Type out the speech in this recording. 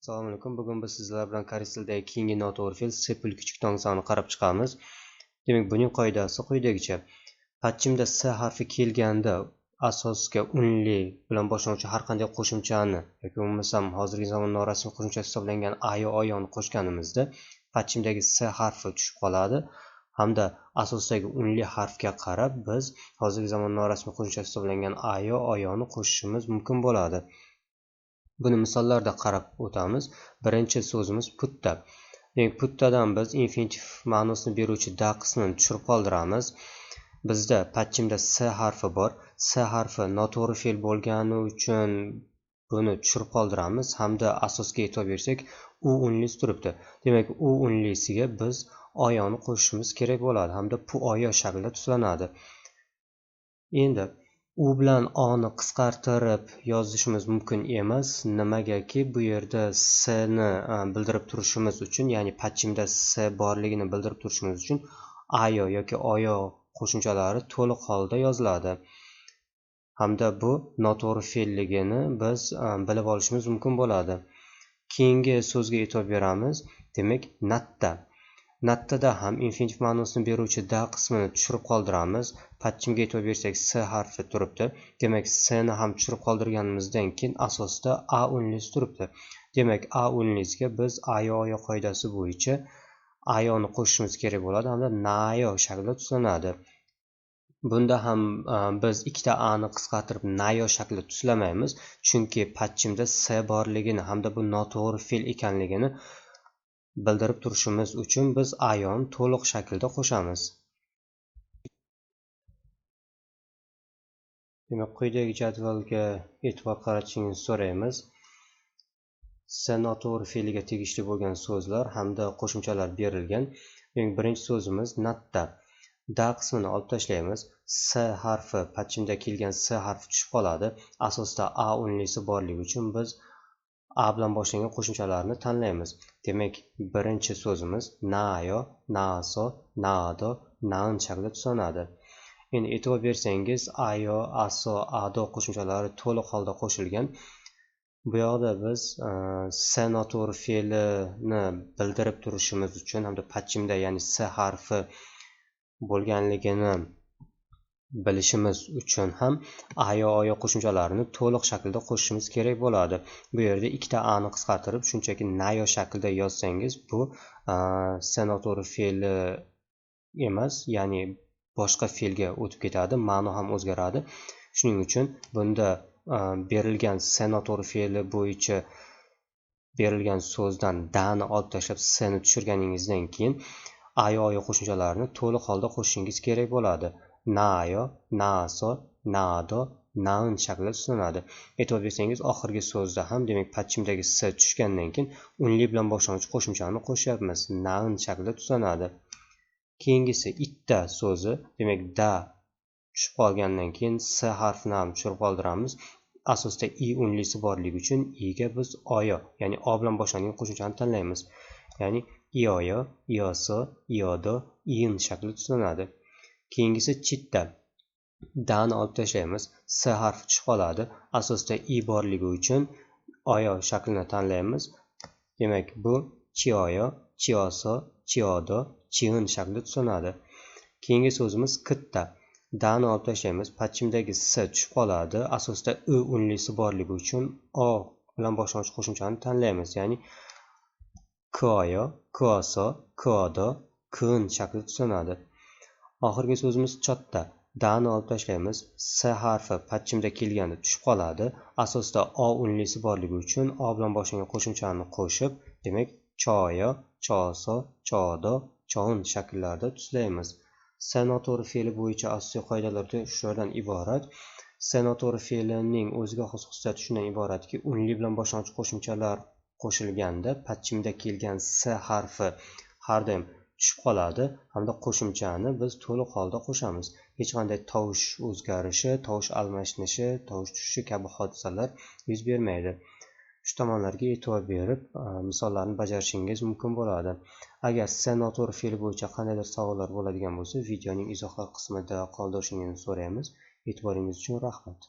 Assalomu alaykum. Bugun biz sizlar bilan koreys tilidagi keyingi noto'g'ri fe'l s pul kichik tong sonini qarab chiqamiz. Demak, buning qoidasi quyidagicha. Patchimda s harfi kelganda asosga unli bilan boshlovchi har qanday qo'shimchani yoki bo'lmasam hozirgi zamon norasmiy qo'shimchasi hisoblangan a yo oyoni qo'shganimizda patchimdagi s harfi tushib qoladi hamda asosdagi unli harfga qarab biz hozirgi zamon norasmiy qo'shimchasi hisoblangan a yo oyoni qo'shishimiz mumkin bo'ladi. Buni misollarda qarab o'tamiz. Birinchi so'zimiz putta. Demak, puttadan biz infinitiv ma'nosini beruvchi da qismini tushirib qoldiramiz. Bizda patchimda s harfi bor. S harfi noto'g'ri fe'l bo'lgani uchun buni tushirib qoldiramiz hamda asosga e'tibor bersak, u unlisi turibdi. Demak, u unlisiga biz oyoni qo'shishimiz kerak bo'ladi hamda pu oyo shaklida tuzlanadi. Endi u bilan oni qisqartirib yozishimiz mumkin emas. Nimagaki bu yerda s ni bildirib turishimiz uchun, ya'ni patchimda s borligini bildirib turishimiz uchun ayo yoki oyo qo'shimchalari to'liq holda yoziladi. Hamda bu noto'g'ri fe'lligini biz bilib olishimiz mumkin bo'ladi. Keyingi so'zga e'tibor beramiz. Demak, natta. Nattada ham infinitiv ma'nosini beruvchi da qismini tushirib qoldiramiz. Patchimga e'tibor bersak, s harfi turibdi. Demak, s ni ham tushirib qoldirganimizdan keyin asosda a unlisi turibdi. Demak, a unlisiga biz ayo oyo qoidasi bo'yicha ayoni qo'shishimiz kerak bo'ladi hamda nayo shaklida tuzlanadi. Bunda ham biz ikkita a ni qisqartirib nayo shaklida tuzlamaymiz, chunki patchimda s borligini hamda bu noto'g'ri fe'l ekanligini bildirib turishimiz uchun biz ayon to'liq shaklda qo'shamiz. Demak, quyidagi jadvalga e'tibor qaratishingizni so'raymiz. S noto'g'ri fe'liga tegishli bo'lgan so'zlar hamda qo'shimchalar berilgan. Demak, birinchi so'zimiz natta. Da qismini olib tashlaymiz. S harfi, patchimda kelgan s harfi tushib qoladi. Asosda a unlisi borligi uchun biz a bilan boshlangan qo'shimchalarni tanlaymiz. Demak, birinchi so'zimiz nayo, naso, nado, naun shaklida tuzlanadi. Endi e'tibor bersangiz, ayo, aso, ado qo'shimchalari to'liq holda qo'shilgan. Bu yoqda biz s noto'g'ri fe'lini bildirib turishimiz uchun hamda patchimda ya'ni s harfi bo'lganligini bilishimiz uchun ham ayo oyo qo'shimchalarini to'liq shaklda qo'shishimiz kerak bo'ladi. Bu yerda ikkita a ni qisqartirib shunchaki nayo shaklida yozsangiz bu s noto'g'ri fe'li emas, ya'ni boshqa fe'lga o'tib ketadi, ma'no ham o'zgaradi. Shuning uchun bunda berilgan s noto'g'ri fe'li bo'yicha berilgan so'zdan da ni olib tashlab s ni tushirganingizdan keyin ayo oyo qo'shimchalarini to'liq holda qo'shishingiz kerak bo'ladi. Nayo, naso, nado, naun shaklida tuzlanadi. E'tibor bersangiz, oxirgi so'zda ham demak patchimdagi s tushgandan keyin unli bilan boshlovchi qo'shimchani qo'shyapmiz. Naun shaklida tuzlanadi. Keyingisi itta so'zi. Demak, da tushib qolgandan keyin s harfini ham tushirib qoldiramiz. Asosda i unlisi borligi uchun i ga biz oyo, ya'ni o bilan boshlangan qo'shimchani tanlaymiz. Ya'ni ioyo, ioso, iodo, iin shaklida tuzlanadi. Keyingisi chitta. Da ni olib tashlaymiz. S harfi tushib qoladi. Asosda i borligi uchun oyo shaklini tanlaymiz. Demak, bu chioyo, chioso, chiodo, chiin shaklida tuzlanadi. Keyingi so'zimiz kitta. Da ni olib tashlaymiz. Patchimdagi s tushib qoladi. Asosda u unlisi borligi uchun o bilan boshlovchi qo'shimchani tanlaymiz. Ya'ni koyo, koso, kodo, kin shaklida tuzlanadi. Oxirgi so'zimiz chotta. Da ni olib tashlaymiz. S harfi patchimda kelganda tushib qoladi. Asosda o unlisi borligi uchun o bilan boshlangan qo'shimchani qo'shib, demak, choyo, choso, chodo, choun shakllarida tuzlaymiz. S noto'g'ri fe'li bo'yicha asosiy qoidalar shulardan iborat. S noto'g'ri fe'lining o'ziga xos xususiyati shundan iboratki, unli bilan boshlovchi qo'shimchalar qo'shilganda patchimda kelgan s harfi har doim tushib qoladi hamda qo'shimchani biz to'liq holda qo'shamiz. Hech qanday tovush o'zgarishi, tovush almashinishi, tovush tushishi kabi hodisalar yuz bermaydi. Shu tomonlarga e'tibor berib, misollarni bajarishingiz mumkin bo'ladi. Agar s noto'g'ri fe'li bo'yicha qandaydir savollar bo'ladigan bo'lsa, videoning izohlar qismida qoldirishingizni so'raymiz. E'tiboringiz uchun rahmat.